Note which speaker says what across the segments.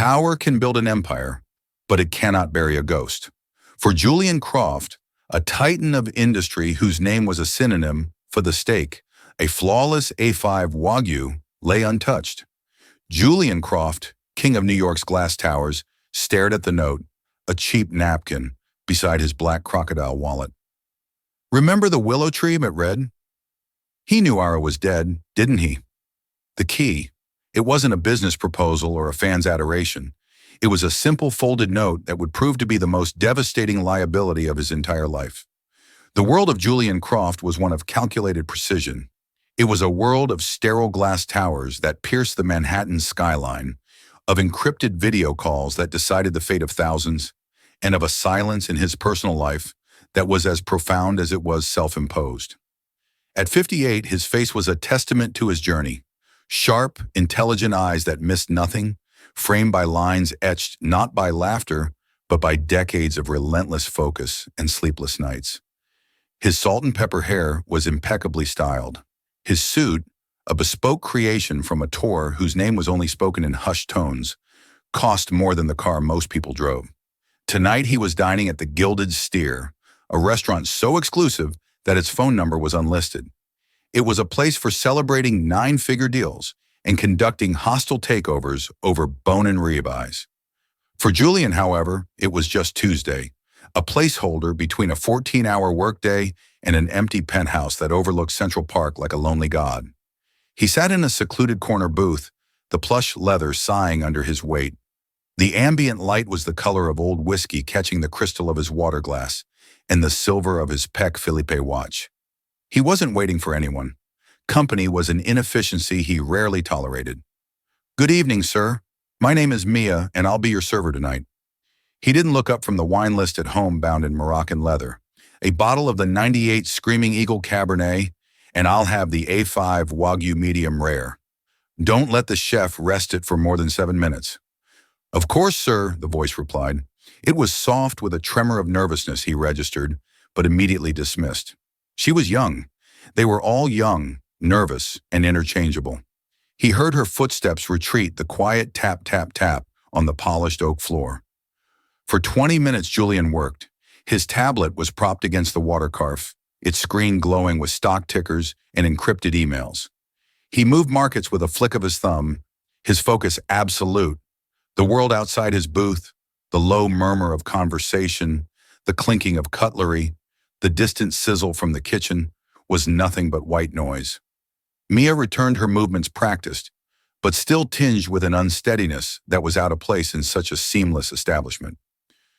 Speaker 1: Power can build an empire, but it cannot bury a ghost. For Julian Croft, a titan of industry whose name was a synonym for the steak, a flawless A5 Wagyu lay untouched. Julian Croft, king of New York's glass towers, stared at the note, a cheap napkin, beside his black crocodile wallet. "Remember the willow tree?" it read. He knew Ara was dead, didn't he? The key. It wasn't a business proposal or a fan's adoration. It was a simple folded note that would prove to be the most devastating liability of his entire life. The world of Julian Croft was one of calculated precision. It was a world of sterile glass towers that pierced the Manhattan skyline, of encrypted video calls that decided the fate of thousands, and of a silence in his personal life that was as profound as it was self-imposed. At 58, his face was a testament to his journey. Sharp, intelligent eyes that missed nothing, framed by lines etched not by laughter, but by decades of relentless focus and sleepless nights. His salt and pepper hair was impeccably styled. His suit, a bespoke creation from a tour whose name was only spoken in hushed tones, cost more than the car most people drove. Tonight he was dining at the Gilded Steer, a restaurant so exclusive that its phone number was unlisted. It was a place for celebrating nine-figure deals and conducting hostile takeovers over bone-in ribeyes. For Julian, however, it was just Tuesday, a placeholder between a 14-hour workday and an empty penthouse that overlooked Central Park like a lonely god. He sat in a secluded corner booth, the plush leather sighing under his weight. The ambient light was the color of old whiskey catching the crystal of his water glass and the silver of his Patek Philippe watch. He wasn't waiting for anyone. Company was an inefficiency he rarely tolerated. "Good evening, sir. My name is Mia, and I'll be your server tonight." He didn't look up from the wine list at home bound in Moroccan leather. "A bottle of the 98 Screaming Eagle Cabernet, and I'll have the A5 Wagyu medium rare. Don't let the chef rest it for more than 7 minutes." "Of course, sir," the voice replied. It was soft with a tremor of nervousness he registered, but immediately dismissed. She was young. They were all young, nervous, and interchangeable. He heard her footsteps retreat, the quiet tap, tap, tap on the polished oak floor. For 20 minutes Julian worked. His tablet was propped against the water carafe, its screen glowing with stock tickers and encrypted emails. He moved markets with a flick of his thumb, his focus absolute. The world outside his booth, the low murmur of conversation, the clinking of cutlery, the distant sizzle from the kitchen, was nothing but white noise. Mia returned her movements practiced, but still tinged with an unsteadiness that was out of place in such a seamless establishment.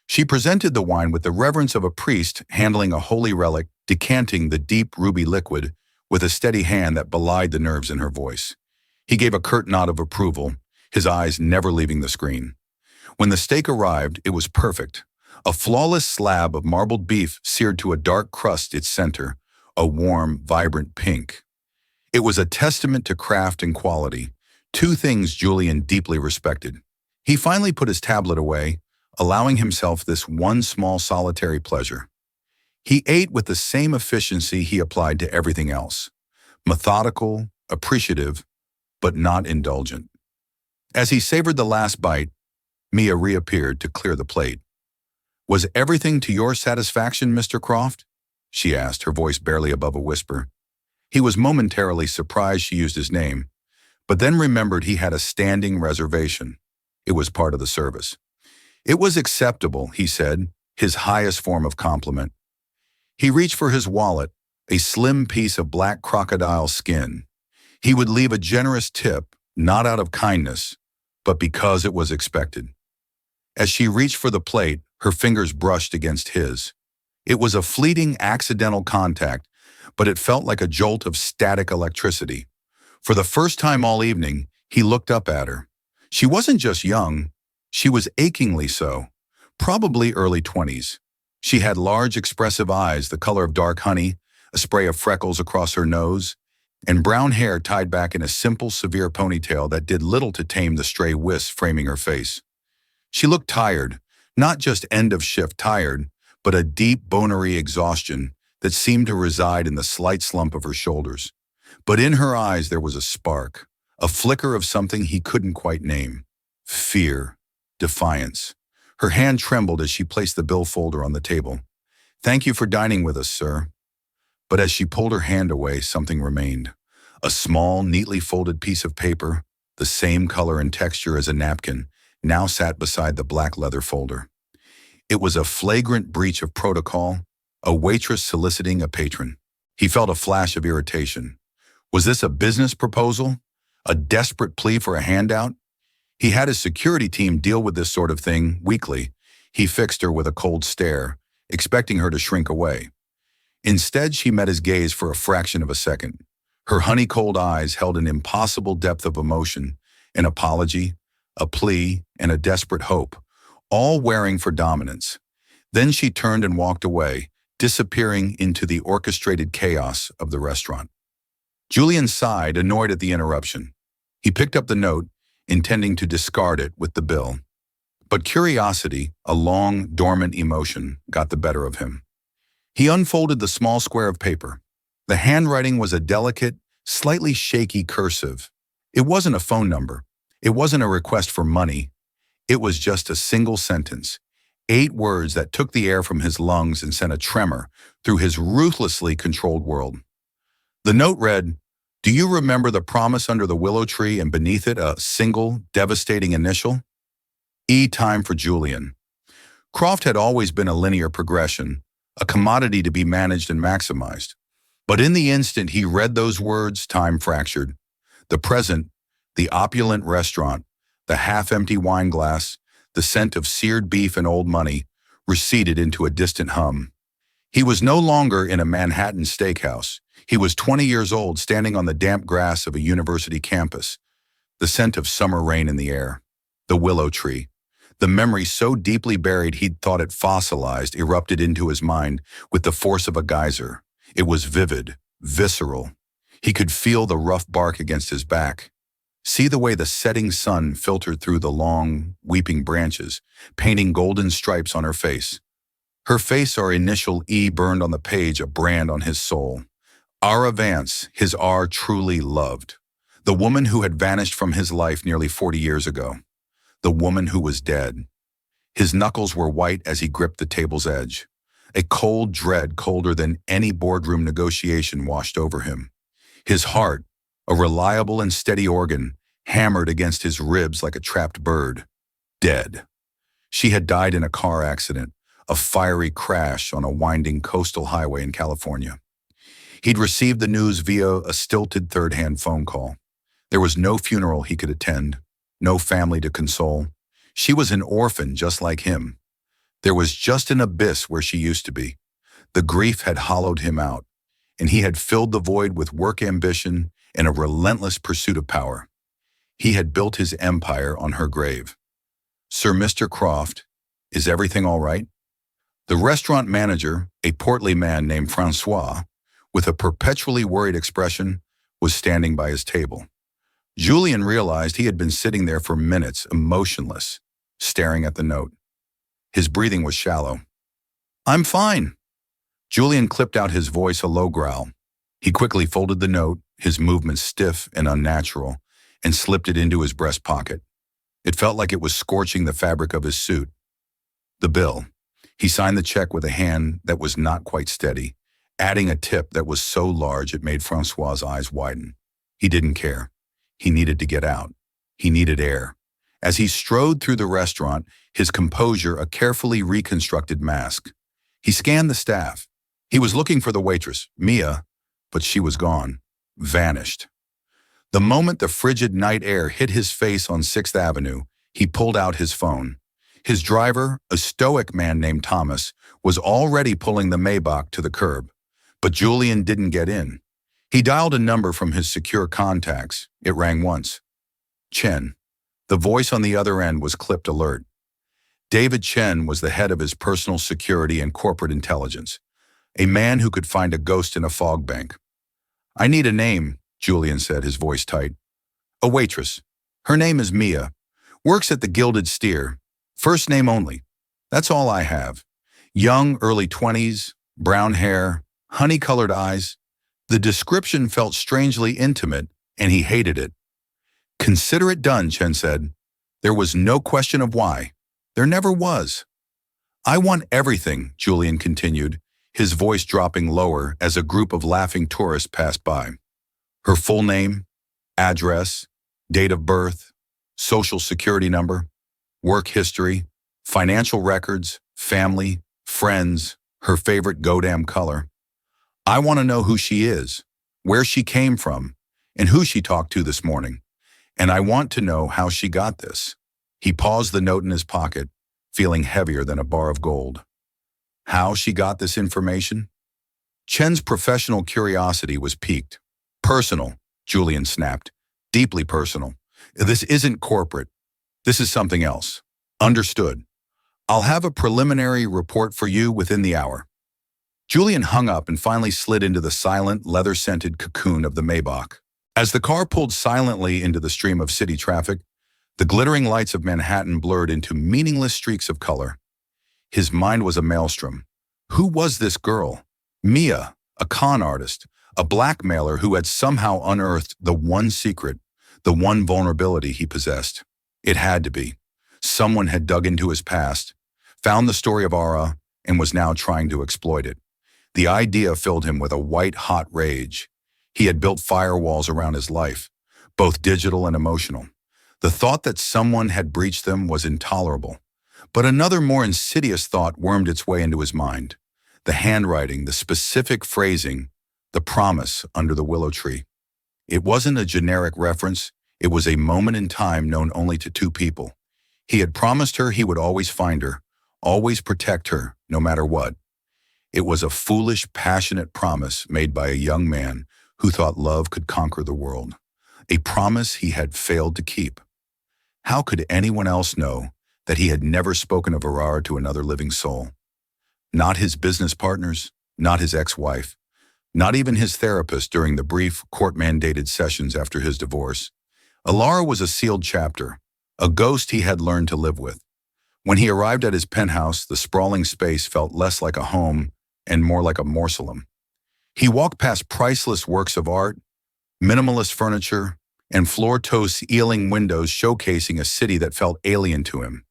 Speaker 1: She presented the wine with the reverence of a priest handling a holy relic, decanting the deep ruby liquid with a steady hand that belied the nerves in her voice. He gave a curt nod of approval, his eyes never leaving the screen. When the steak arrived, it was perfect. A flawless slab of marbled beef seared to a dark crust its center, a warm, vibrant pink. It was a testament to craft and quality, two things Julian deeply respected. He finally put his tablet away, allowing himself this one small solitary pleasure. He ate with the same efficiency he applied to everything else. Methodical, appreciative, but not indulgent. As he savored the last bite, Mia reappeared to clear the plate. "Was everything to your satisfaction, Mr. Croft?" she asked, her voice barely above a whisper. He was momentarily surprised she used his name, but then remembered he had a standing reservation. It was part of the service. "It was acceptable," he said, his highest form of compliment. He reached for his wallet, a slim piece of black crocodile skin. He would leave a generous tip, not out of kindness, but because it was expected. As she reached for the plate, her fingers brushed against his. It was a fleeting, accidental contact, but it felt like a jolt of static electricity. For the first time all evening, he looked up at her. She wasn't just young, she was achingly so, probably early 20s. She had large, expressive eyes, the color of dark honey, a spray of freckles across her nose, and brown hair tied back in a simple, severe ponytail that did little to tame the stray wisps framing her face. She looked tired, not just end-of-shift tired, but a deep, bonery exhaustion that seemed to reside in the slight slump of her shoulders. But in her eyes there was a spark, a flicker of something he couldn't quite name. Fear. defiance. Her hand trembled as she placed the bill folder on the table. "Thank you for dining with us, sir." But as she pulled her hand away, something remained. A small, neatly folded piece of paper, the same color and texture as a napkin, now sat beside the black leather folder. It was a flagrant breach of protocol, a waitress soliciting a patron. He felt a flash of irritation. Was this a business proposal? A desperate plea for a handout? He had his security team deal with this sort of thing weekly. He fixed her with a cold stare, expecting her to shrink away. Instead, she met his gaze for a fraction of a second. Her honey-cold eyes held an impossible depth of emotion, an apology, a plea, and a desperate hope, all wearing for dominance. Then she turned and walked away, disappearing into the orchestrated chaos of the restaurant. Julian sighed, annoyed at the interruption. He picked up the note, intending to discard it with the bill. But curiosity, a long, dormant emotion, got the better of him. He unfolded the small square of paper. The handwriting was a delicate, slightly shaky cursive. It wasn't a phone number. It wasn't a request for money. It was just a single sentence, 8 words that took the air from his lungs and sent a tremor through his ruthlessly controlled world. The note read, "Do you remember the promise under the willow tree and beneath it a single, devastating initial?" Time for Julian. Croft had always been a linear progression, a commodity to be managed and maximized. But in the instant he read those words, time fractured. The present, the opulent restaurant, the half-empty wine glass, the scent of seared beef and old money, receded into a distant hum. He was no longer in a Manhattan steakhouse. He was 20 years old, standing on the damp grass of a university campus, the scent of summer rain in the air. The willow tree. The memory so deeply buried he'd thought it fossilized erupted into his mind with the force of a geyser. It was vivid, visceral. He could feel the rough bark against his back. See the way the setting sun filtered through the long, weeping branches, painting golden stripes on her face. Her face, our initial E burned on the page, a brand on his soul. Ara Vance, his R truly loved. The woman who had vanished from his life nearly 40 years ago. The woman who was dead. His knuckles were white as he gripped the table's edge. A cold dread, colder than any boardroom negotiation, washed over him. His heart, a reliable and steady organ, hammered against his ribs like a trapped bird. Dead. She had died in a car accident, a fiery crash on a winding coastal highway in California. He'd received the news via a stilted third-hand phone call. There was no funeral he could attend, no family to console. She was an orphan just like him. There was just an abyss where she used to be. The grief had hollowed him out, and he had filled the void with work ambition and a relentless pursuit of power. He had built his empire on her grave. "Sir Mr. Croft, is everything all right?" The restaurant manager, a portly man named Francois, with a perpetually worried expression, was standing by his table. Julian realized he had been sitting there for minutes, emotionless, staring at the note. His breathing was shallow. "I'm fine." Julian clipped out his voice, a low growl. He quickly folded the note, his movements stiff and unnatural, and slipped it into his breast pocket. It felt like it was scorching the fabric of his suit. The bill. He signed the check with a hand that was not quite steady, adding a tip that was so large it made Francois's eyes widen. He didn't care. He needed to get out. He needed air. As he strode through the restaurant, his composure a carefully reconstructed mask. He scanned the staff. He was looking for the waitress, Mia, but she was gone, vanished. The moment the frigid night air hit his face on 6th Avenue, he pulled out his phone. His driver, a stoic man named Thomas, was already pulling the Maybach to the curb. But Julian didn't get in. He dialed a number from his secure contacts. It rang once. Chen. The voice on the other end was clipped alert. David Chen was the head of his personal security and corporate intelligence, a man who could find a ghost in a fog bank. "I need a name," Julian said, his voice tight. "A waitress. Her name is Mia. Works at the Gilded Steer. First name only. That's all I have. Young, early 20s, brown hair, honey-colored eyes." The description felt strangely intimate, and he hated it. "Consider it done," Chen said. There was no question of why. There never was. I want everything, Julian continued, his voice dropping lower as a group of laughing tourists passed by. Her full name, address, date of birth, social security number, work history, financial records, family, friends, her favorite Godam color. I want to know who she is, where she came from, and who she talked to this morning. And I want to know how she got this. He paused the note in his pocket, feeling heavier than a bar of gold. How she got this information? Chen's professional curiosity was piqued. Personal, Julian snapped. Deeply personal. This isn't corporate. This is something else. Understood. I'll have a preliminary report for you within the hour. Julian hung up and finally slid into the silent, leather-scented cocoon of the Maybach. As the car pulled silently into the stream of city traffic, the glittering lights of Manhattan blurred into meaningless streaks of color. His mind was a maelstrom. Who was this girl? Mia, a con artist, a blackmailer who had somehow unearthed the one secret, the one vulnerability he possessed. It had to be. Someone had dug into his past, found the story of Aura, and was now trying to exploit it. The idea filled him with a white-hot rage. He had built firewalls around his life, both digital and emotional. The thought that someone had breached them was intolerable. But another more insidious thought wormed its way into his mind. The handwriting, the specific phrasing, the promise under the willow tree. It wasn't a generic reference. It was a moment in time known only to two people. He had promised her he would always find her, always protect her, no matter what. It was a foolish, passionate promise made by a young man who thought love could conquer the world. A promise he had failed to keep. How could anyone else know that he had never spoken of Aurora to another living soul? Not his business partners, not his ex-wife, not even his therapist during the brief, court-mandated sessions after his divorce. Alara was a sealed chapter, a ghost he had learned to live with. When he arrived at his penthouse, the sprawling space felt less like a home and more like a mausoleum. He walked past priceless works of art, minimalist furniture, and floor-to-ceiling windows showcasing a city that felt alien to him.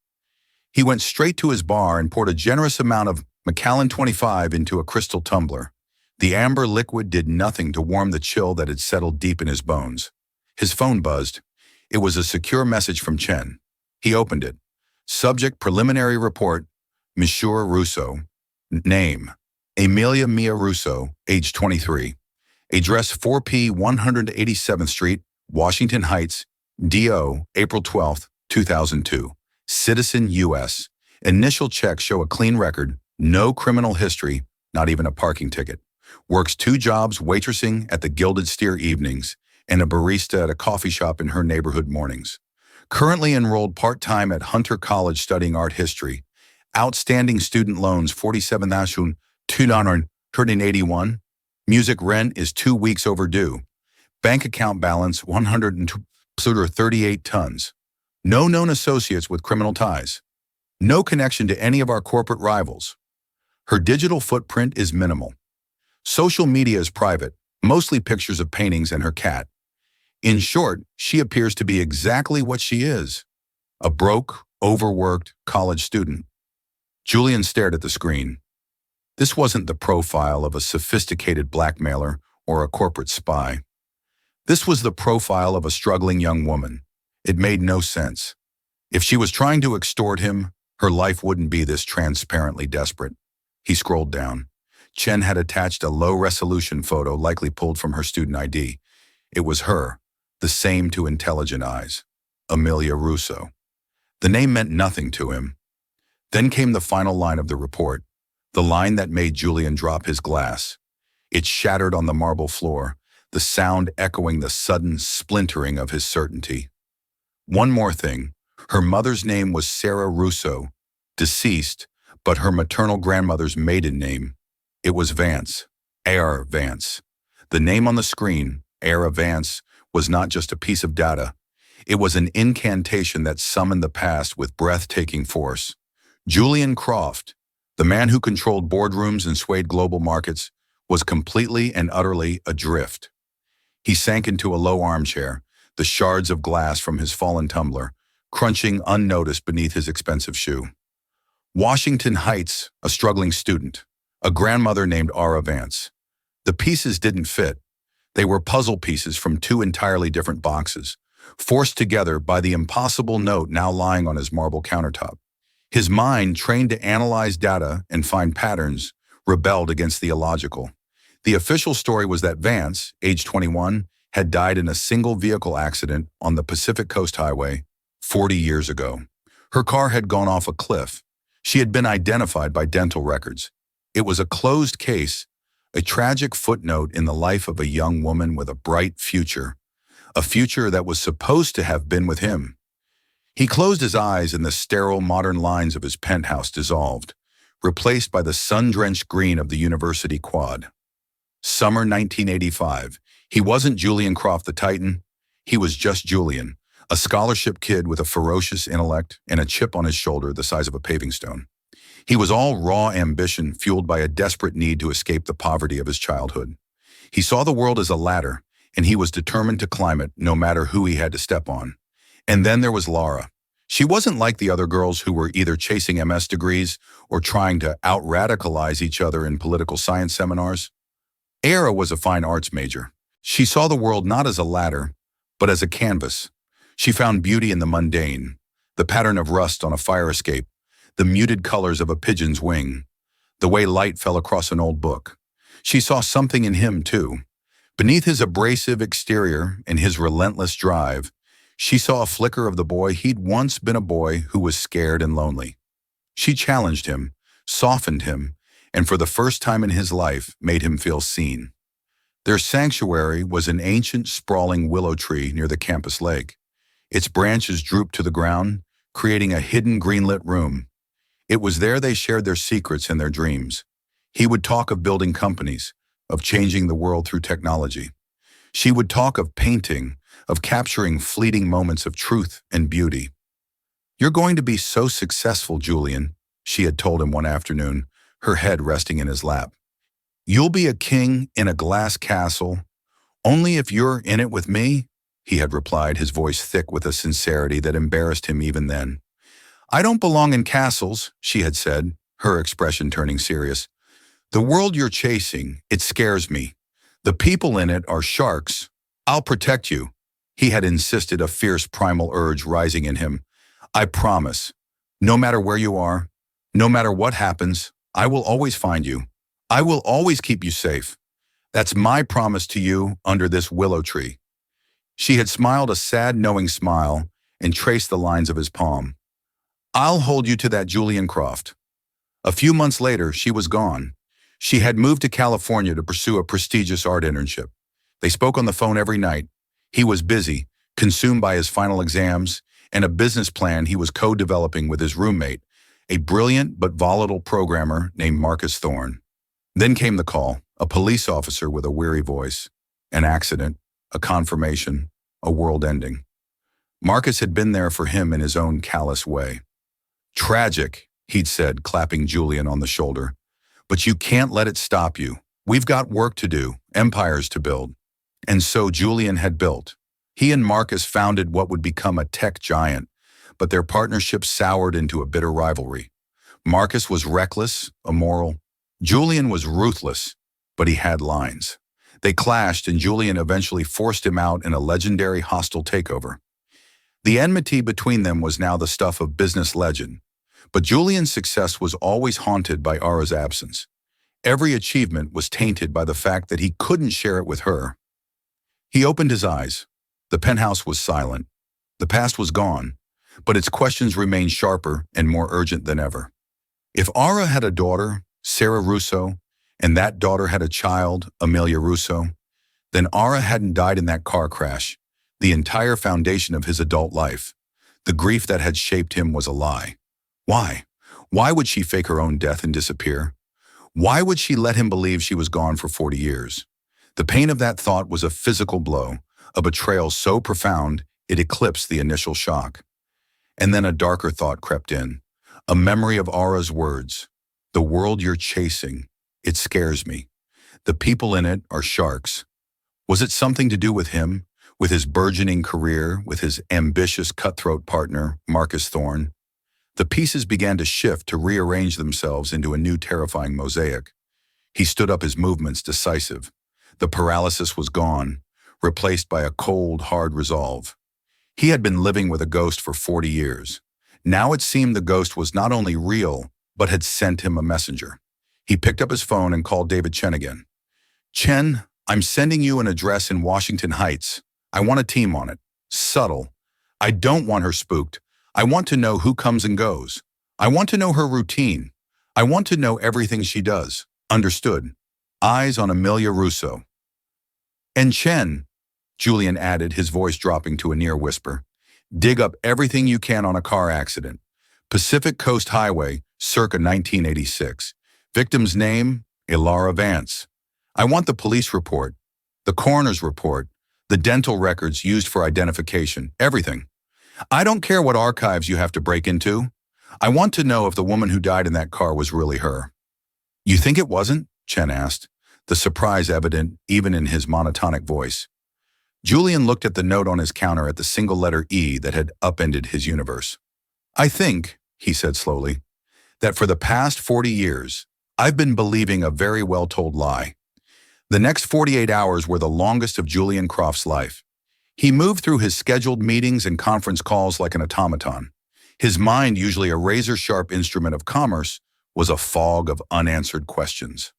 Speaker 1: He went straight to his bar and poured a generous amount of Macallan 25 into a crystal tumbler. The amber liquid did nothing to warm the chill that had settled deep in his bones. His phone buzzed. It was a secure message from Chen. He opened it. Subject: preliminary report, Monsieur Russo. Name: Amelia Mia Russo, age 23. Address: 4P 187th Street, Washington Heights, D.O., April 12, 2002. Citizen, U.S. Initial checks show a clean record, no criminal history, not even a parking ticket. Works 2 jobs waitressing at the Gilded Steer evenings and a barista at a coffee shop in her neighborhood mornings. Currently enrolled part-time at Hunter College studying art history. Outstanding student loans $47,281. Music rent is 2 weeks overdue. Bank account balance 138 tons. No known associates with criminal ties. No connection to any of our corporate rivals. Her digital footprint is minimal. Social media is private, mostly pictures of paintings and her cat. In short, she appears to be exactly what she is. A broke, overworked college student. Julian stared at the screen. This wasn't the profile of a sophisticated blackmailer or a corporate spy. This was the profile of a struggling young woman. It made no sense. If she was trying to extort him, her life wouldn't be this transparently desperate. He scrolled down. Chen had attached a low-resolution photo likely pulled from her student ID. It was her, the same to intelligent eyes. Amelia Russo. The name meant nothing to him. Then came the final line of the report, the line that made Julian drop his glass. It shattered on the marble floor, the sound echoing the sudden splintering of his certainty. One more thing. Her mother's name was Sarah Russo, deceased, but her maternal grandmother's maiden name, it was Vance, Air Vance. The name on the screen, Air Vance, was not just a piece of data. It was an incantation that summoned the past with breathtaking force. Julian Croft, the man who controlled boardrooms and swayed global markets, was completely and utterly adrift. He sank into a low armchair, the shards of glass from his fallen tumbler crunching unnoticed beneath his expensive shoe. Washington Heights, a struggling student. A grandmother named Ara Vance. The pieces didn't fit. They were puzzle pieces from two entirely different boxes, forced together by the impossible note now lying on his marble countertop. His mind, trained to analyze data and find patterns, rebelled against the illogical. The official story was that Vance, age 21, had died in a single vehicle accident on the Pacific Coast Highway 40 years ago. Her car had gone off a cliff. She had been identified by dental records. It was a closed case, a tragic footnote in the life of a young woman with a bright future, a future that was supposed to have been with him. He closed his eyes and the sterile modern lines of his penthouse dissolved, replaced by the sun-drenched green of the university quad. Summer 1985. He wasn't Julian Croft the Titan. He was just Julian, a scholarship kid with a ferocious intellect and a chip on his shoulder the size of a paving stone. He was all raw ambition fueled by a desperate need to escape the poverty of his childhood. He saw the world as a ladder, and he was determined to climb it no matter who he had to step on. And then there was Laura. She wasn't like the other girls who were either chasing MS degrees or trying to out-radicalize each other in political science seminars. Ara was a fine arts major. She saw the world not as a ladder, but as a canvas. She found beauty in the mundane, the pattern of rust on a fire escape, the muted colors of a pigeon's wing, the way light fell across an old book. She saw something in him, too. Beneath his abrasive exterior and his relentless drive, she saw a flicker of the boy he'd once been, a boy who was scared and lonely. She challenged him, softened him, and for the first time in his life made him feel seen. Their sanctuary was an ancient, sprawling willow tree near the campus lake. Its branches drooped to the ground, creating a hidden greenlit room. It was there they shared their secrets and their dreams. He would talk of building companies, of changing the world through technology. She would talk of painting, of capturing fleeting moments of truth and beauty. "You're going to be so successful, Julian," she had told him one afternoon, her head resting in his lap. "You'll be a king in a glass castle, only if you're in it with me," he had replied, his voice thick with a sincerity that embarrassed him even then. "I don't belong in castles," she had said, her expression turning serious. "The world you're chasing, it scares me. The people in it are sharks. I'll protect you," he had insisted, a fierce primal urge rising in him. "I promise. No matter where you are, no matter what happens, I will always find you. I will always keep you safe. That's my promise to you under this willow tree." She had smiled a sad, knowing smile and traced the lines of his palm. "I'll hold you to that, Julian Croft." A few months later, she was gone. She had moved to California to pursue a prestigious art internship. They spoke on the phone every night. He was busy, consumed by his final exams and a business plan he was co-developing with his roommate, a brilliant but volatile programmer named Marcus Thorne. Then came the call, a police officer with a weary voice. An accident, a confirmation, a world ending. Marcus had been there for him in his own callous way. "Tragic," he'd said, clapping Julian on the shoulder. "But you can't let it stop you. We've got work to do, empires to build." And so Julian had built. He and Marcus founded what would become a tech giant, but their partnership soured into a bitter rivalry. Marcus was reckless, immoral. Julian was ruthless, but he had lines. They clashed, and Julian eventually forced him out in a legendary hostile takeover. The enmity between them was now the stuff of business legend, but Julian's success was always haunted by Ara's absence. Every achievement was tainted by the fact that he couldn't share it with her. He opened his eyes. The penthouse was silent. The past was gone, but its questions remained sharper and more urgent than ever. If Ara had a daughter, Sarah Russo, and that daughter had a child, Amelia Russo, then Ara hadn't died in that car crash. The entire foundation of his adult life, the grief that had shaped him, was a lie. Why? Why would she fake her own death and disappear? Why would she let him believe she was gone for 40 years? The pain of that thought was a physical blow, a betrayal so profound it eclipsed the initial shock. And then a darker thought crept in, a memory of Ara's words. "The world you're chasing, it scares me. The people in it are sharks." Was it something to do with him, With his burgeoning career, with his ambitious cutthroat partner, Marcus Thorne, the pieces began to shift to rearrange themselves into a new terrifying mosaic. He stood up, his movements decisive. The paralysis was gone, replaced by a cold, hard resolve. He had been living with a ghost for 40 years. Now it seemed the ghost was not only real, but had sent him a messenger. He picked up his phone and called David Chen again. "Chen, I'm sending you an address in Washington Heights. I want a team on it. Subtle. I don't want her spooked. I want to know who comes and goes. I want to know her routine. I want to know everything she does. Understood?" Eyes on Amelia Russo. "And Chen," Julian added, his voice dropping to a near whisper, "dig up everything you can on a car accident. Pacific Coast Highway, circa 1986. Victim's name, Ilara Vance. I want the police report, the coroner's report, the dental records used for identification, everything. I don't care what archives you have to break into. I want to know if the woman who died in that car was really her." "You think it wasn't?" Chen asked, the surprise evident even in his monotonic voice. Julian looked at the note on his counter, at the single letter E that had upended his universe. "I think," he said slowly, "that for the past 40 years, I've been believing a very well-told lie. The next 48 hours were the longest of Julian Croft's life. He moved through his scheduled meetings and conference calls like an automaton. His mind, usually a razor-sharp instrument of commerce, was a fog of unanswered questions."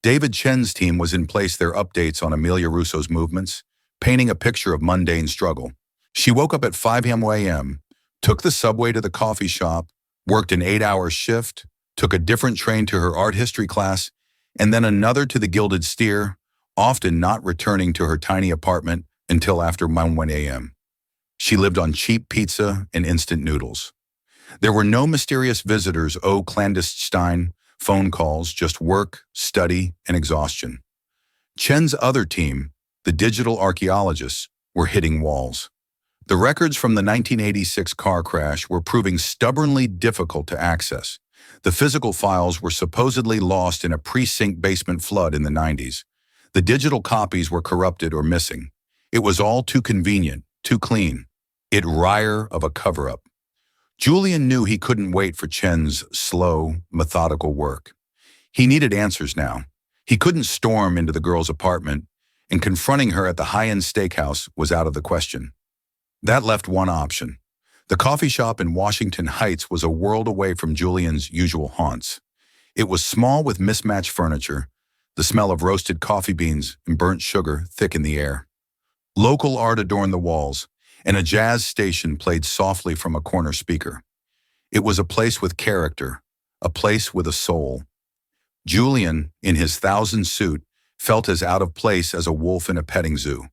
Speaker 1: David Chen's team was in place, their updates on Amelia Russo's movements, painting a picture of mundane struggle. She woke up at 5 a.m., took the subway to the coffee shop, worked an 8-hour shift, took a different train to her art history class, and then another to the Gilded Steer, often not returning to her tiny apartment until after 1 a.m. She lived on cheap pizza and instant noodles. There were no mysterious visitors, clandestine phone calls, just work, study, and exhaustion. Chen's other team, the digital archaeologists, were hitting walls. The records from the 1986 car crash were proving stubbornly difficult to access. The physical files were supposedly lost in a precinct basement flood in the 90s. The digital copies were corrupted or missing. It was all too convenient, too clean. It rire of a cover-up. Julian knew he couldn't wait for Chen's slow, methodical work. He needed answers now. He couldn't storm into the girl's apartment, and confronting her at the high-end steakhouse was out of the question. That left one option. The coffee shop in Washington Heights was a world away from Julian's usual haunts. It was small with mismatched furniture, the smell of roasted coffee beans and burnt sugar thick in the air. Local art adorned the walls, and a jazz station played softly from a corner speaker. It was a place with character, a place with a soul. Julian, in his thousand suit, felt as out of place as a wolf in a petting zoo.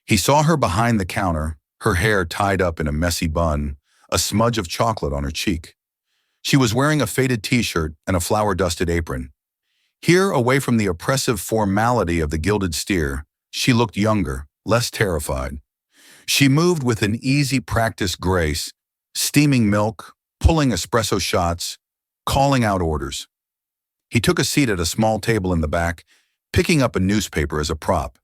Speaker 1: He saw her behind the counter, her hair tied up in a messy bun, a smudge of chocolate on her cheek. She was wearing a faded t-shirt and a flour-dusted apron. Here, away from the oppressive formality of the Gilded Steer, she looked younger, less terrified. She moved with an easy, practiced grace, steaming milk, pulling espresso shots, calling out orders. He took a seat at a small table in the back, picking up a newspaper as a prop.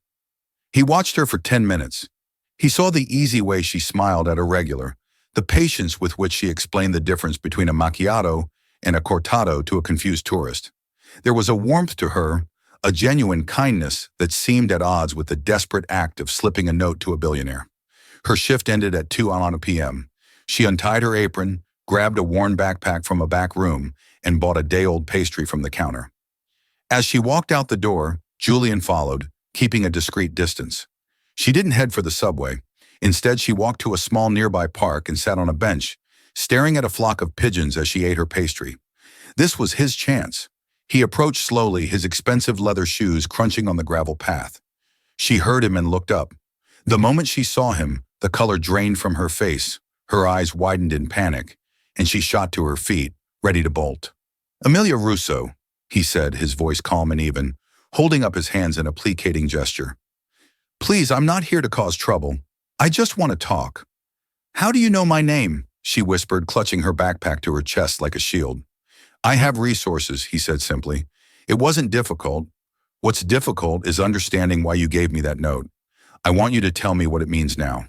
Speaker 1: He watched her for 10 minutes. He saw the easy way she smiled at a regular, the patience with which she explained the difference between a macchiato and a cortado to a confused tourist. There was a warmth to her, a genuine kindness that seemed at odds with the desperate act of slipping a note to a billionaire. Her shift ended at 2 p.m. She untied her apron, grabbed a worn backpack from a back room, and bought a day-old pastry from the counter. As she walked out the door, Julian followed, keeping a discreet distance. She didn't head for the subway. Instead, she walked to a small nearby park and sat on a bench, staring at a flock of pigeons as she ate her pastry. This was his chance. He approached slowly, his expensive leather shoes crunching on the gravel path. She heard him and looked up. The moment she saw him, the color drained from her face, her eyes widened in panic, and she shot to her feet, ready to bolt. "Amelia Russo," he said, his voice calm and even, holding up his hands in a placating gesture. "Please, I'm not here to cause trouble. I just want to talk." "How do you know my name?" she whispered, clutching her backpack to her chest like a shield. "I have resources," he said simply. "It wasn't difficult. What's difficult is understanding why you gave me that note. I want you to tell me what it means now."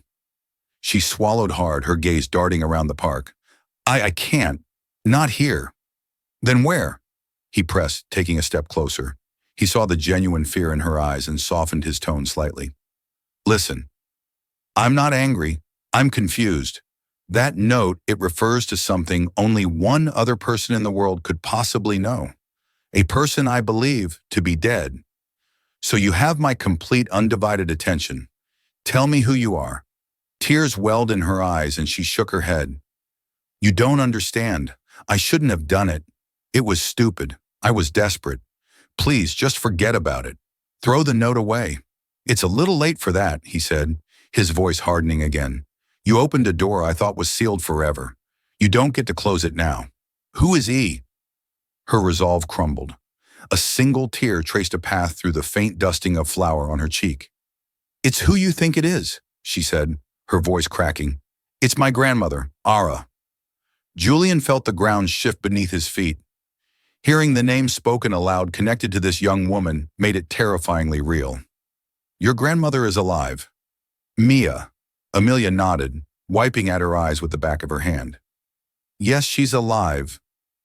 Speaker 1: She swallowed hard, her gaze darting around the park. I can't. Not here." "Then where?" He pressed, taking a step closer. He saw the genuine fear in her eyes and softened his tone slightly. "Listen, I'm not angry. I'm confused. That note, it refers to something only one other person in the world could possibly know. A person I believe to be dead. So you have my complete undivided attention. Tell me who you are." Tears welled in her eyes and she shook her head. "You don't understand. I shouldn't have done it. It was stupid. I was desperate. Please, just forget about it. Throw the note away." "It's a little late for that," he said, his voice hardening again. "You opened a door I thought was sealed forever. You don't get to close it now. Who is he?" Her resolve crumbled. A single tear traced a path through the faint dusting of flour on her cheek. "It's who you think it is," she said, her voice cracking. "It's my grandmother, Ara." Julian felt the ground shift beneath his feet. Hearing the name spoken aloud connected to this young woman made it terrifyingly real. "Your grandmother is alive." "Mia." Amelia nodded, wiping at her eyes with the back of her hand. "Yes, she's alive,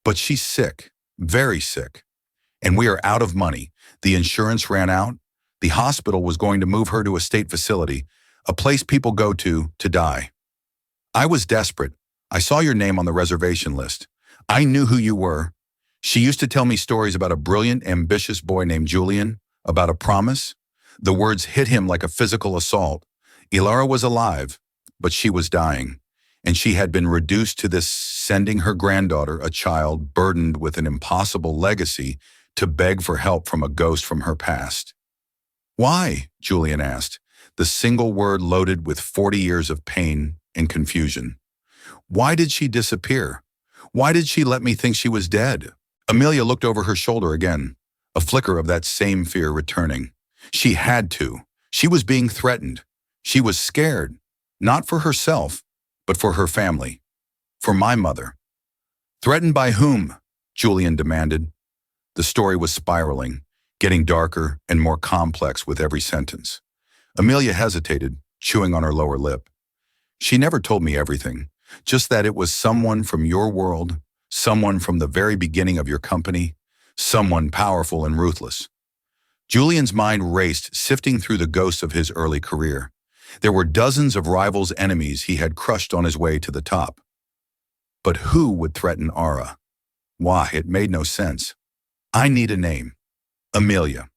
Speaker 1: but she's sick, very sick. And we are out of money. The insurance ran out. The hospital was going to move her to a state facility, a place people go to die. I was desperate. I saw your name on the reservation list. I knew who you were. She used to tell me stories about a brilliant, ambitious boy named Julian, about a promise. The words hit him like a physical assault. Ilara was alive, but she was dying, and she had been reduced to this, sending her granddaughter, a child burdened with an impossible legacy, to beg for help from a ghost from her past. "Why?" Julian asked, the single word loaded with 40 years of pain and confusion. "Why did she disappear? Why did she let me think she was dead?" Amelia looked over her shoulder again, a flicker of that same fear returning. She had to. She was being threatened. She was scared, not for herself, but for her family, for my mother. "Threatened by whom?" Julian demanded. The story was spiraling, getting darker and more complex with every sentence. Amelia hesitated, chewing on her lower lip. "She never told me everything, just that it was someone from your world, someone from the very beginning of your company, someone powerful and ruthless." Julian's mind raced, sifting through the ghosts of his early career. There were dozens of rivals' enemies he had crushed on his way to the top. But who would threaten Ara? Why, it made no sense. "I need a name." "Amelia."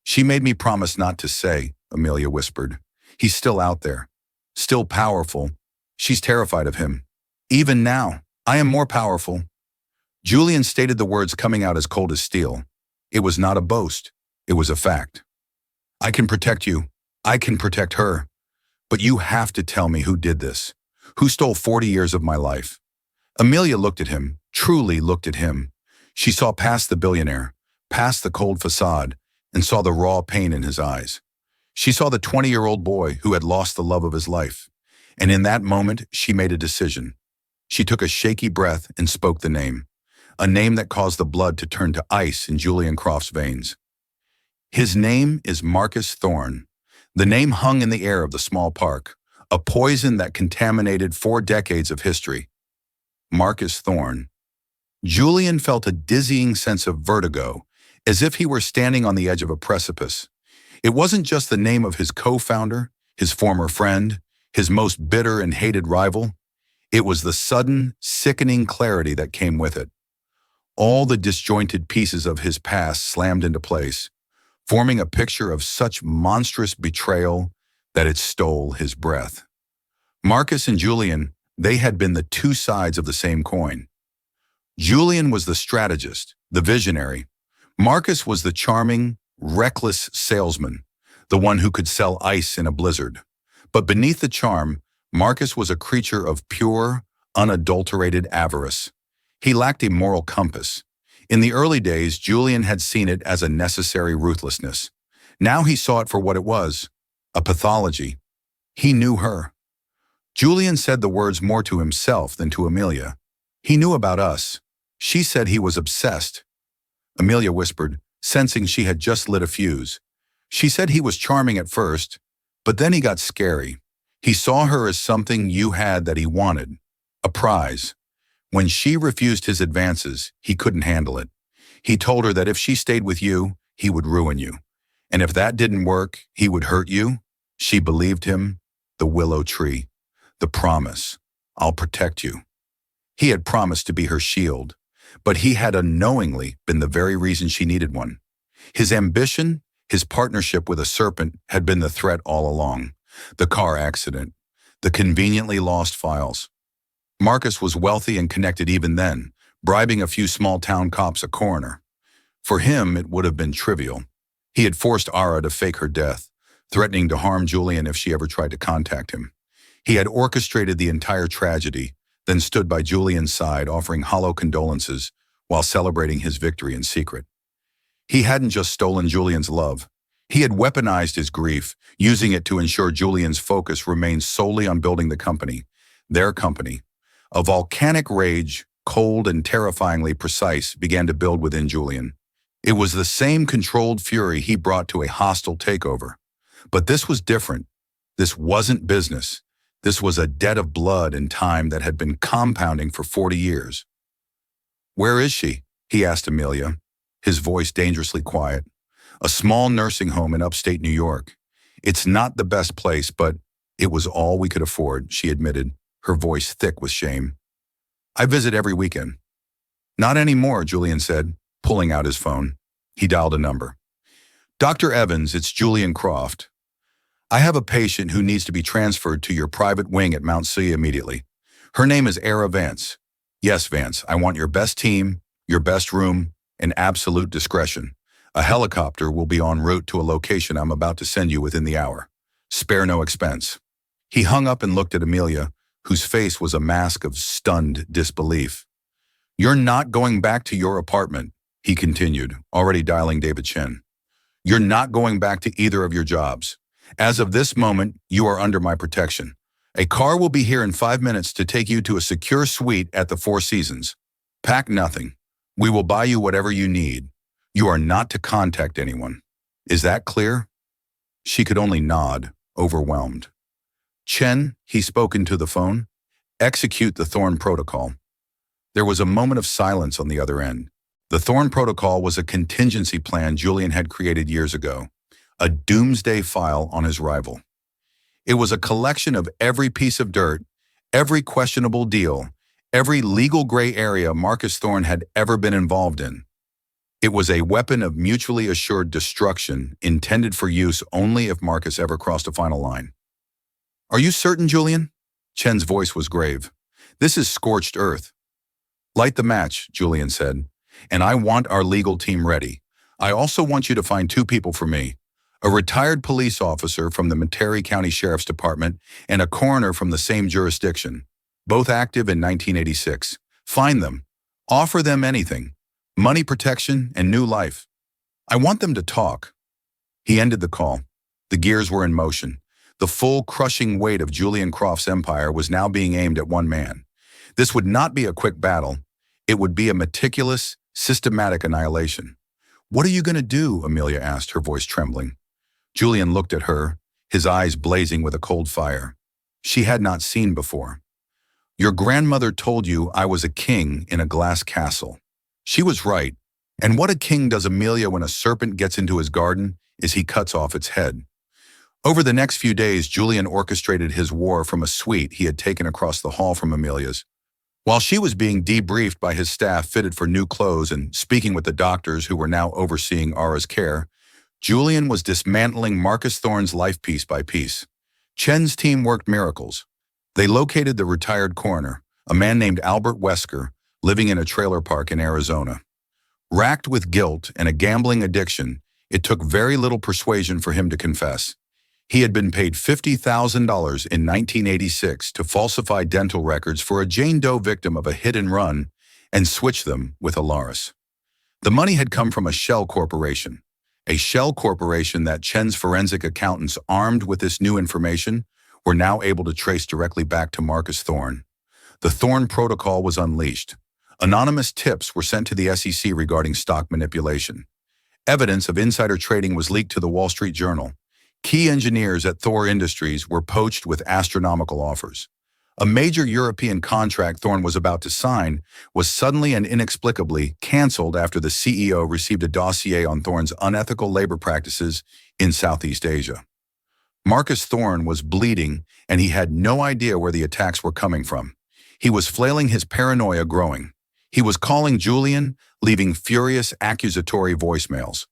Speaker 1: "She made me promise not to say," Amelia whispered. "He's still out there, still powerful. She's terrified of him. Even now, I am more powerful." Julian stated the words coming out as cold as steel. It was not a boast. It was a fact. "I can protect you. I can protect her. But you have to tell me who did this. Who stole 40 years of my life?" Amelia looked at him, truly looked at him. She saw past the billionaire, past the cold facade, and saw the raw pain in his eyes. She saw the 20-year-old boy who had lost the love of his life. And in that moment, she made a decision. She took a shaky breath and spoke the name, a name that caused the blood to turn to ice in Julian Croft's veins. "His name is Marcus Thorne." The name hung in the air of the small park, a poison that contaminated 4 decades of history. Marcus Thorne. Julian felt a dizzying sense of vertigo, as if he were standing on the edge of a precipice. It wasn't just the name of his co-founder, his former friend, his most bitter and hated rival. It was the sudden, sickening clarity that came with it. All the disjointed pieces of his past slammed into place, forming a picture of such monstrous betrayal that it stole his breath. Marcus and Julian, they had been the two sides of the same coin. Julian was the strategist, the visionary. Marcus was the charming, reckless salesman, the one who could sell ice in a blizzard. But beneath the charm, Marcus was a creature of pure, unadulterated avarice. He lacked a moral compass. In the early days, Julian had seen it as a necessary ruthlessness. Now he saw it for what it was, a pathology. He knew her. Julian said the words more to himself than to Amelia. "He knew about us. She said he was obsessed." Amelia whispered, sensing she had just lit a fuse. "She said he was charming at first, But then he got scary. He saw her as something you had that he wanted, a prize. When she refused his advances, he couldn't handle it. He told her that if she stayed with you, he would ruin you. And if that didn't work, he would hurt you. She believed him, the willow tree, the promise, I'll protect you. He had promised to be her shield, but he had unknowingly been the very reason she needed one. His ambition, his partnership with a serpent had been the threat all along. The car accident, the conveniently lost files. Marcus was wealthy and connected even then, bribing a few small-town cops a coroner. For him, it would have been trivial. He had forced Ara to fake her death, threatening to harm Julian if she ever tried to contact him. He had orchestrated the entire tragedy, then stood by Julian's side offering hollow condolences while celebrating his victory in secret. He hadn't just stolen Julian's love. He had weaponized his grief, using it to ensure Julian's focus remained solely on building the company, their company. A volcanic rage, cold and terrifyingly precise, began to build within Julian. It was the same controlled fury he brought to a hostile takeover. But this was different. This wasn't business. This was a debt of blood and time that had been compounding for 40 years. "Where is she?" he asked Amelia, his voice dangerously quiet. "A small nursing home in upstate New York. It's not the best place, but it was all we could afford," she admitted, her voice thick with shame. "I visit every weekend." "Not anymore," Julian said, pulling out his phone. He dialed a number. "Dr. Evans, it's Julian Croft. I have a patient who needs to be transferred to your private wing at Mount Sia immediately. Her name is Ara Vance." "Yes, Vance, I want your best team, your best room, and absolute discretion. A helicopter will be en route to a location I'm about to send you within the hour. Spare no expense." He hung up and looked at Amelia, whose face was a mask of stunned disbelief. "You're not going back to your apartment," he continued, already dialing David Chen. "You're not going back to either of your jobs. As of this moment, you are under my protection. A car will be here in 5 minutes to take you to a secure suite at the Four Seasons. Pack nothing. We will buy you whatever you need. You are not to contact anyone. Is that clear?" She could only nod, overwhelmed. "Chen," he spoke into the phone, "execute the Thorn Protocol." There was a moment of silence on the other end. The Thorn Protocol was a contingency plan Julian had created years ago, a doomsday file on his rival. It was a collection of every piece of dirt, every questionable deal, every legal gray area Marcus Thorn had ever been involved in. It was a weapon of mutually assured destruction intended for use only if Marcus ever crossed a final line. "Are you certain, Julian?" Chen's voice was grave. "This is scorched earth." "Light the match," Julian said, "and I want our legal team ready. I also want you to find 2 people for me, a retired police officer from the Metairie County Sheriff's Department and a coroner from the same jurisdiction, both active in 1986. Find them. Offer them anything. Money, protection, and new life. I want them to talk." He ended the call. The gears were in motion. The full crushing weight of Julian Croft's empire was now being aimed at one man. This would not be a quick battle. It would be a meticulous, systematic annihilation. "What are you going to do?" Amelia asked, her voice trembling. Julian looked at her, his eyes blazing with a cold fire she had not seen before. "Your grandmother told you I was a king in a glass castle. She was right. And what a king does Amelia when a serpent gets into his garden is he cuts off its head." Over the next few days, Julian orchestrated his war from a suite he had taken across the hall from Amelia's. While she was being debriefed by his staff fitted for new clothes and speaking with the doctors who were now overseeing Ara's care, Julian was dismantling Marcus Thorn's life piece by piece. Chen's team worked miracles. They located the retired coroner, a man named Albert Wesker, living in a trailer park in Arizona. Racked with guilt and a gambling addiction, it took very little persuasion for him to confess. He had been paid $50,000 in 1986 to falsify dental records for a Jane Doe victim of a hit-and-run and switch them with Alaris. The money had come from a shell corporation that Chen's forensic accountants, armed with this new information, were now able to trace directly back to Marcus Thorn. The Thorn Protocol was unleashed. Anonymous tips were sent to the SEC regarding stock manipulation. Evidence of insider trading was leaked to the Wall Street Journal. Key engineers at Thor Industries were poached with astronomical offers. A major European contract Thorne was about to sign was suddenly and inexplicably canceled after the CEO received a dossier on Thorne's unethical labor practices in Southeast Asia. Marcus Thorne was bleeding, and he had no idea where the attacks were coming from. He was flailing, his paranoia growing. He was calling Julian, leaving furious accusatory voicemails.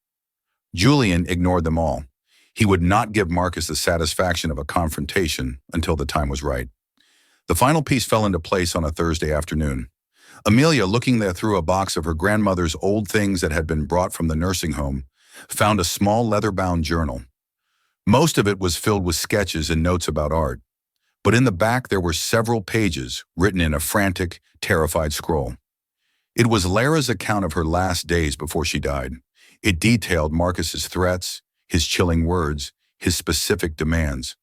Speaker 1: Julian ignored them all. He would not give Marcus the satisfaction of a confrontation until the time was right. The final piece fell into place on a Thursday afternoon. Amelia, looking there through a box of her grandmother's old things that had been brought from the nursing home, found a small leather-bound journal. Most of it was filled with sketches and notes about art, but in the back there were several pages written in a frantic, terrified scroll. It was Lara's account of her last days before she died. It detailed Marcus's threats, his chilling words, his specific demands.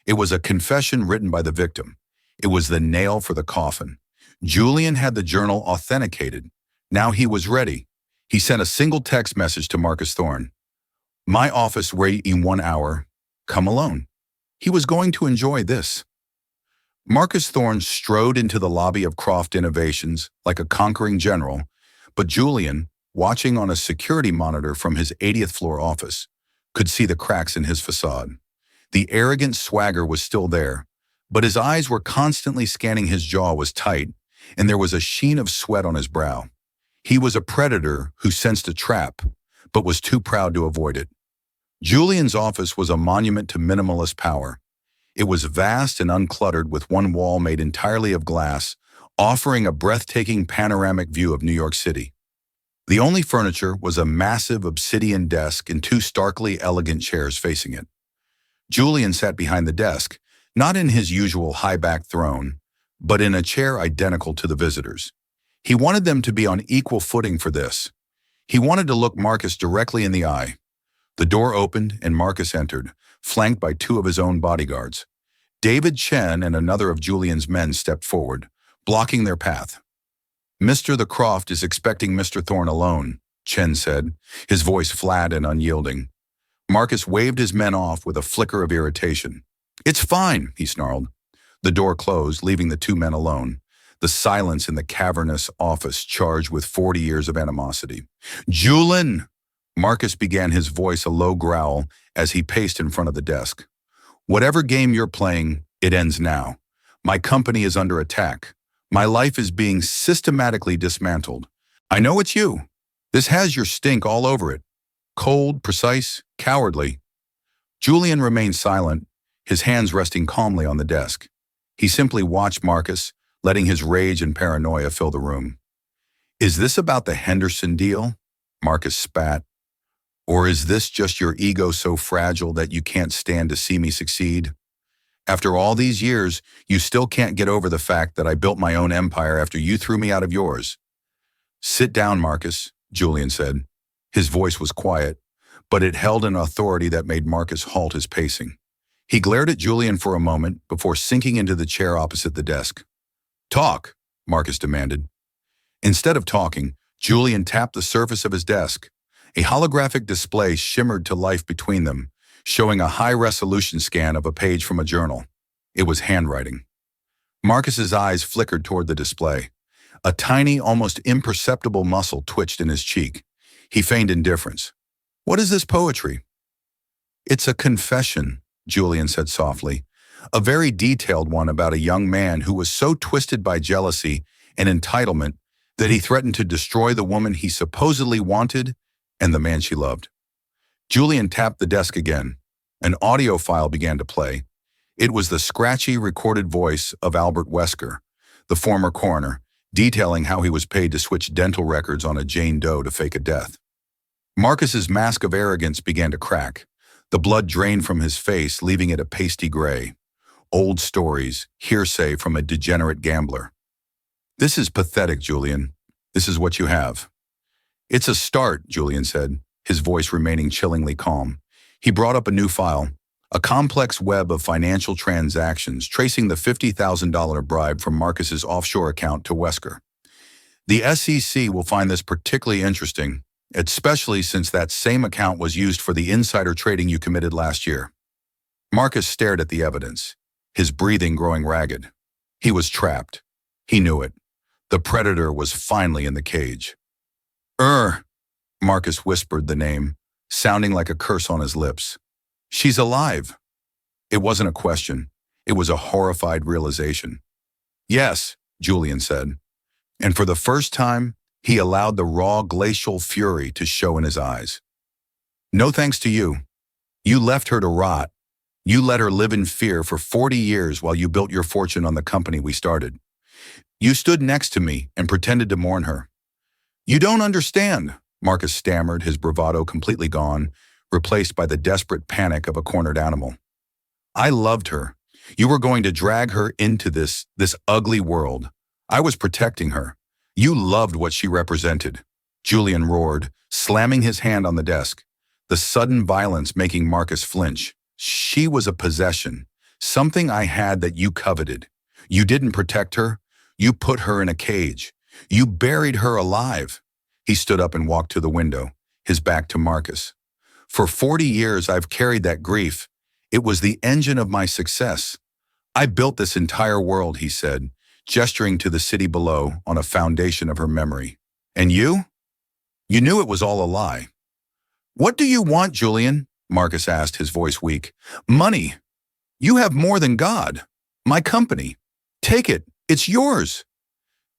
Speaker 1: It was a confession written by the victim. It was the nail for the coffin. Julian had the journal authenticated. Now he was ready. He sent a single text message to Marcus Thorne. "My office ready in 1 hour. Come alone." He was going to enjoy this. Marcus Thorne strode into the lobby of Croft Innovations like a conquering general, but Julian, watching on a security monitor from his 80th floor office, could see the cracks in his facade. The arrogant swagger was still there, but his eyes were constantly scanning. His jaw was tight, and there was a sheen of sweat on his brow. He was a predator who sensed a trap, but was too proud to avoid it. Julian's office was a monument to minimalist power. It was vast and uncluttered, with one wall made entirely of glass, offering a breathtaking panoramic view of New York City. The only furniture was a massive obsidian desk and two starkly elegant chairs facing it. Julian sat behind the desk, not in his usual high-backed throne, but in a chair identical to the visitors. He wanted them to be on equal footing for this. He wanted to look Marcus directly in the eye. The door opened and Marcus entered, flanked by two of his own bodyguards. David Chen and another of Julian's men stepped forward, blocking their path. "Mr. the Croft is expecting Mr. Thorne alone," Chen said, his voice flat and unyielding. Marcus waved his men off with a flicker of irritation. "It's fine," he snarled. The door closed, leaving the two men alone. The silence in the cavernous office charged with 40 years of animosity. "Julian!" Marcus began, his voice a low growl as he paced in front of the desk. "Whatever game you're playing, it ends now. My company is under attack. My life is being systematically dismantled. I know it's you. This has your stink all over it. Cold, precise, cowardly." Julian remained silent, his hands resting calmly on the desk. He simply watched Marcus, letting his rage and paranoia fill the room. "Is this about the Henderson deal?" Marcus spat. "Or is this just your ego so fragile that you can't stand to see me succeed? After all these years, you still can't get over the fact that I built my own empire after you threw me out of yours." "Sit down, Marcus," Julian said. His voice was quiet, but it held an authority that made Marcus halt his pacing. He glared at Julian for a moment before sinking into the chair opposite the desk. "Talk," Marcus demanded. Instead of talking, Julian tapped the surface of his desk. A holographic display shimmered to life between them, showing a high-resolution scan of a page from a journal. It was handwriting. Marcus's eyes flickered toward the display. A tiny, almost imperceptible muscle twitched in his cheek. He feigned indifference. "What is this poetry?" "It's a confession," Julian said softly. "A very detailed one about a young man who was so twisted by jealousy and entitlement that he threatened to destroy the woman he supposedly wanted and the man she loved." Julian tapped the desk again. An audio file began to play. It was the scratchy, recorded voice of Albert Wesker, the former coroner, detailing how he was paid to switch dental records on a Jane Doe to fake a death. Marcus's mask of arrogance began to crack. The blood drained from his face, leaving it a pasty gray. Old stories, hearsay from a degenerate gambler. "This is pathetic, Julian. This is what you have." "It's a start," Julian said, his voice remaining chillingly calm. He brought up a new file, a complex web of financial transactions tracing the $50,000 bribe from Marcus's offshore account to Wesker. "The SEC will find this particularly interesting, especially since that same account was used for the insider trading you committed last year." Marcus stared at the evidence, his breathing growing ragged. He was trapped. He knew it. The predator was finally in the cage. Er, Marcus whispered the name, sounding like a curse on his lips. She's alive. It wasn't a question. It was a horrified realization. Yes, Julian said. And for the first time, he allowed the raw glacial fury to show in his eyes. No thanks to you. You left her to rot. You let her live in fear for 40 years while you built your fortune on the company we started. You stood next to me and pretended to mourn her. You don't understand, Marcus stammered, his bravado completely gone, replaced by the desperate panic of a cornered animal. I loved her. You were going to drag her into this ugly world. I was protecting her. You loved what she represented. Julian roared, slamming his hand on the desk, the sudden violence making Marcus flinch. She was a possession, something I had that you coveted. You didn't protect her. You put her in a cage. You buried her alive. He stood up and walked to the window, his back to Marcus. For 40 years, I've carried that grief. It was the engine of my success. I built this entire world, he said, gesturing to the city below on a foundation of her memory. And you? You knew it was all a lie. What do you want, Julian? Marcus asked, his voice weak. Money. You have more than God. My company. Take it. It's yours.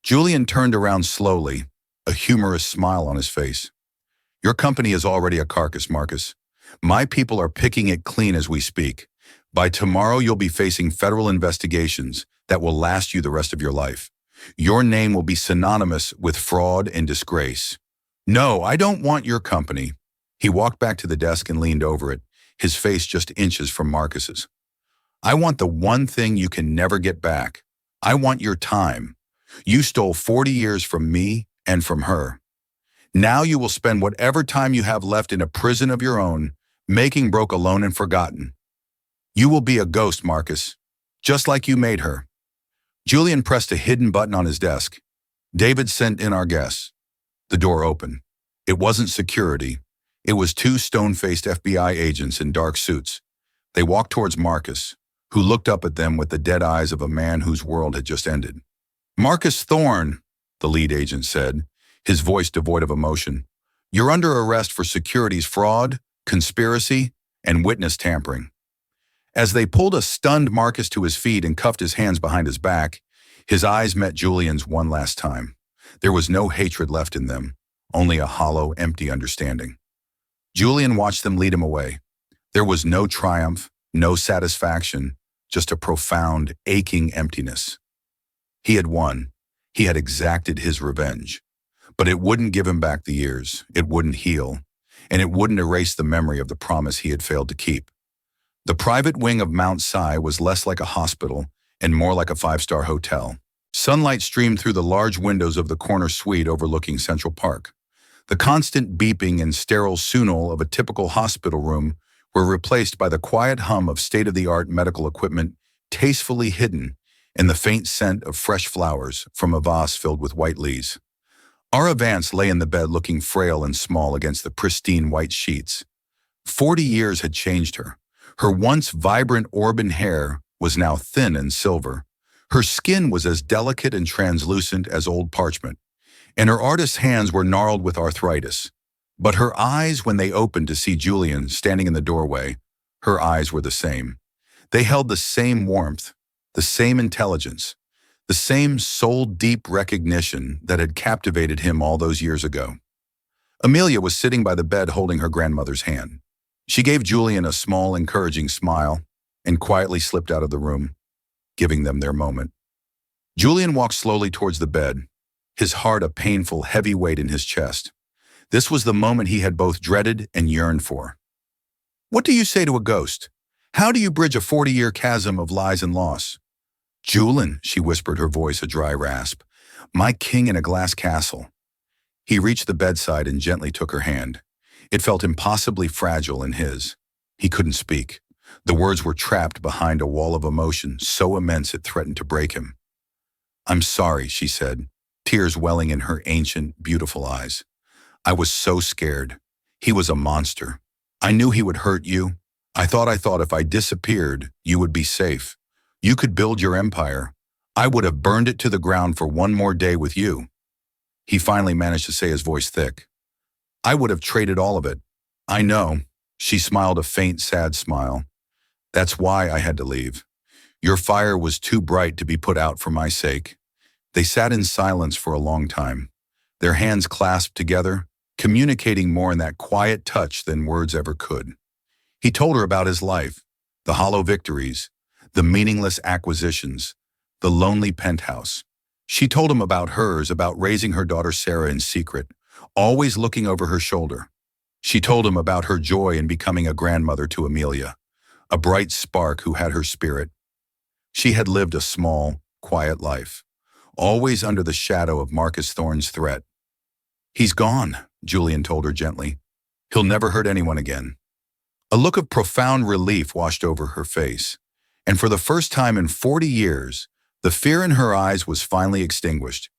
Speaker 1: Julian turned around slowly, a humorous smile on his face. Your company is already a carcass, Marcus. My people are picking it clean as we speak. By tomorrow, you'll be facing federal investigations that will last you the rest of your life. Your name will be synonymous with fraud and disgrace. No, I don't want your company. He walked back to the desk and leaned over it, his face just inches from Marcus's. I want the one thing you can never get back. I want your time. You stole 40 years from me and from her. Now you will spend whatever time you have left in a prison of your own, making broke alone and forgotten. You will be a ghost, Marcus, just like you made her. Julian pressed a hidden button on his desk. David sent in our guests. The door opened. It wasn't security. It was two stone-faced FBI agents in dark suits. They walked towards Marcus, who looked up at them with the dead eyes of a man whose world had just ended. Marcus Thorne, the lead agent said, his voice devoid of emotion. You're under arrest for securities fraud, conspiracy, and witness tampering. As they pulled a stunned Marcus to his feet and cuffed his hands behind his back, his eyes met Julian's one last time. There was no hatred left in them, only a hollow, empty understanding. Julian watched them lead him away. There was no triumph, no satisfaction, just a profound, aching emptiness. He had won. He had exacted his revenge. But it wouldn't give him back the years, it wouldn't heal, and it wouldn't erase the memory of the promise he had failed to keep. The private wing of Mount Si was less like a hospital and more like a five-star hotel. Sunlight streamed through the large windows of the corner suite overlooking Central Park. The constant beeping and sterile soonol of a typical hospital room were replaced by the quiet hum of state-of-the-art medical equipment tastefully hidden in the faint scent of fresh flowers from a vase filled with white leaves. Ara Vance lay in the bed looking frail and small against the pristine white sheets. 40 years had changed her. Her once vibrant auburn hair was now thin and silver. Her skin was as delicate and translucent as old parchment, and her artist's hands were gnarled with arthritis. But her eyes, when they opened to see Julian standing in the doorway, her eyes were the same. They held the same warmth, the same intelligence, the same soul-deep recognition that had captivated him all those years ago. Amelia was sitting by the bed holding her grandmother's hand. She gave Julian a small, encouraging smile and quietly slipped out of the room, giving them their moment. Julian walked slowly towards the bed, his heart a painful, heavy weight in his chest. This was the moment he had both dreaded and yearned for. What do you say to a ghost? How do you bridge a 40-year chasm of lies and loss? Julian, she whispered, her voice a dry rasp. My king in a glass castle. He reached the bedside and gently took her hand. It felt impossibly fragile in his. He couldn't speak. The words were trapped behind a wall of emotion so immense it threatened to break him. I'm sorry, she said, tears welling in her ancient, beautiful eyes. I was so scared. He was a monster. I knew he would hurt you. I thought if I disappeared, you would be safe. You could build your empire. I would have burned it to the ground for one more day with you." He finally managed to say, his voice thick. "I would have traded all of it." "I know." She smiled a faint, sad smile. "That's why I had to leave. Your fire was too bright to be put out for my sake." They sat in silence for a long time, their hands clasped together, communicating more in that quiet touch than words ever could. He told her about his life, the hollow victories, the meaningless acquisitions, the lonely penthouse. She told him about hers, about raising her daughter Sarah in secret, always looking over her shoulder. She told him about her joy in becoming a grandmother to Amelia, a bright spark who had her spirit. She had lived a small, quiet life, always under the shadow of Marcus Thorne's threat. "He's gone," Julian told her gently. "He'll never hurt anyone again." A look of profound relief washed over her face, and for the first time in 40 years, the fear in her eyes was finally extinguished.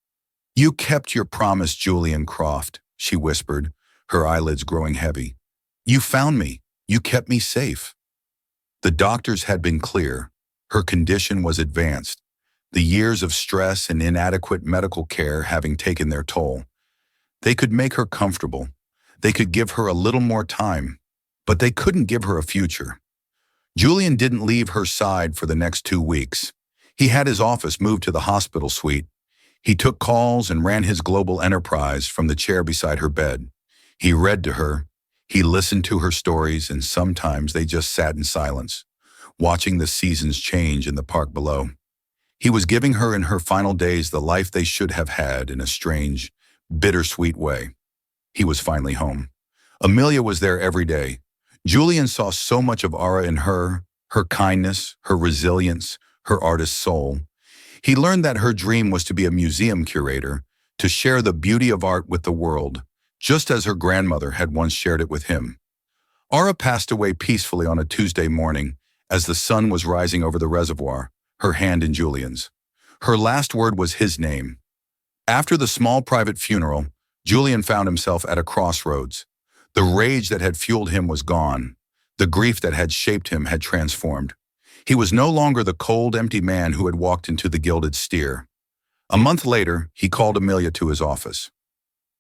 Speaker 1: "You kept your promise, Julian Croft," she whispered, her eyelids growing heavy. "You found me. You kept me safe." The doctors had been clear. Her condition was advanced, the years of stress and inadequate medical care having taken their toll. They could make her comfortable. They could give her a little more time, but they couldn't give her a future. Julian didn't leave her side for the next 2 weeks. He had his office moved to the hospital suite. He took calls and ran his global enterprise from the chair beside her bed. He read to her. He listened to her stories, and sometimes they just sat in silence, watching the seasons change in the park below. He was giving her in her final days the life they should have had in a strange, bittersweet way. He was finally home. Amelia was there every day. Julian saw so much of Ara in her kindness, her resilience, her artist soul. He learned that her dream was to be a museum curator, to share the beauty of art with the world, just as her grandmother had once shared it with him. Ara passed away peacefully on a Tuesday morning as the sun was rising over the reservoir, her hand in Julian's. Her last word was his name. After the small private funeral, Julian found himself at a crossroads. The rage that had fueled him was gone. The grief that had shaped him had transformed. He was no longer the cold, empty man who had walked into the Gilded Steer. A month later, he called Amelia to his office.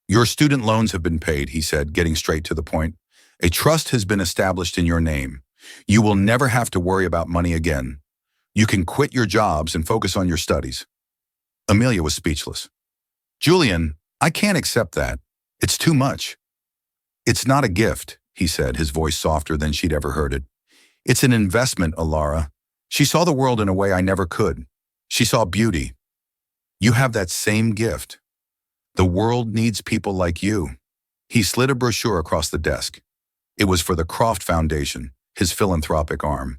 Speaker 1: "Your student loans have been paid," he said, getting straight to the point. "A trust has been established in your name. You will never have to worry about money again. You can quit your jobs and focus on your studies." Amelia was speechless. "Julian, I can't accept that. It's too much." "It's not a gift," he said, his voice softer than she'd ever heard it. "It's an investment, Alara." She saw the world in a way I never could. She saw beauty. "You have that same gift. The world needs people like you." He slid a brochure across the desk. It was for the Croft Foundation, his philanthropic arm.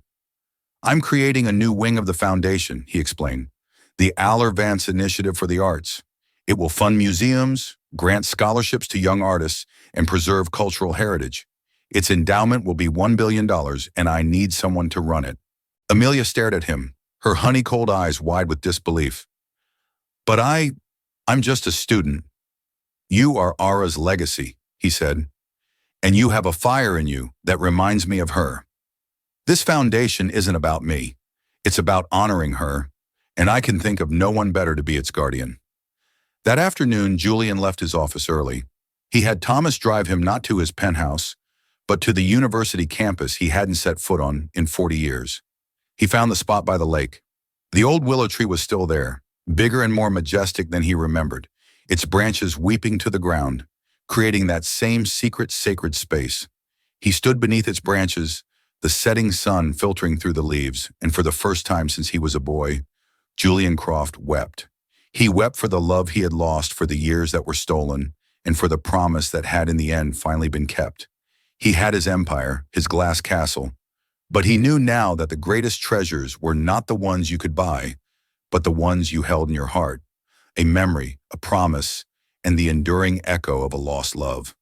Speaker 1: "I'm creating a new wing of the foundation," he explained. "The Aller Vance Initiative for the Arts. It will fund museums, grant scholarships to young artists, and preserve cultural heritage. Its endowment will be $1 billion, and I need someone to run it." Amelia stared at him, her honey-cold eyes wide with disbelief. "But I'm just a student." "You are Ara's legacy," he said, "and you have a fire in you that reminds me of her. This foundation isn't about me. It's about honoring her, and I can think of no one better to be its guardian." That afternoon, Julian left his office early. He had Thomas drive him not to his penthouse, but to the university campus he hadn't set foot on in 40 years. He found the spot by the lake. The old willow tree was still there, bigger and more majestic than he remembered, its branches weeping to the ground, creating that same secret, sacred space. He stood beneath its branches, the setting sun filtering through the leaves, and for the first time since he was a boy, Julian Croft wept. He wept for the love he had lost, for the years that were stolen, and for the promise that had in the end finally been kept. He had his empire, his glass castle, but he knew now that the greatest treasures were not the ones you could buy, but the ones you held in your heart, a memory, a promise, and the enduring echo of a lost love.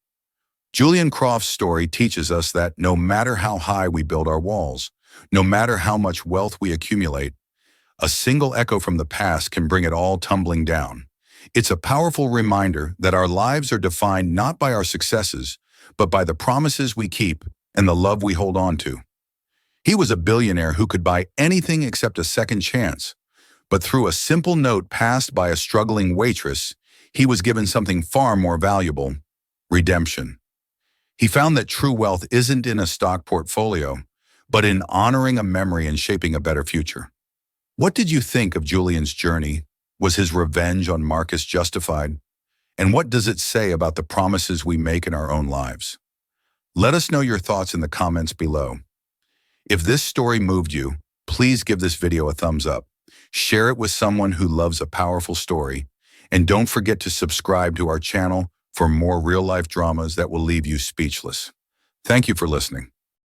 Speaker 1: Julian Croft's story teaches us that no matter how high we build our walls, no matter how much wealth we accumulate, a single echo from the past can bring it all tumbling down. It's a powerful reminder that our lives are defined not by our successes, but by the promises we keep and the love we hold on to. He was a billionaire who could buy anything except a second chance. But through a simple note passed by a struggling waitress, he was given something far more valuable: redemption. He found that true wealth isn't in a stock portfolio, but in honoring a memory and shaping a better future. What did you think of Julian's journey? Was his revenge on Marcus justified? And what does it say about the promises we make in our own lives? Let us know your thoughts in the comments below. If this story moved you, please give this video a thumbs up. Share it with someone who loves a powerful story. And don't forget to subscribe to our channel for more real-life dramas that will leave you speechless. Thank you for listening.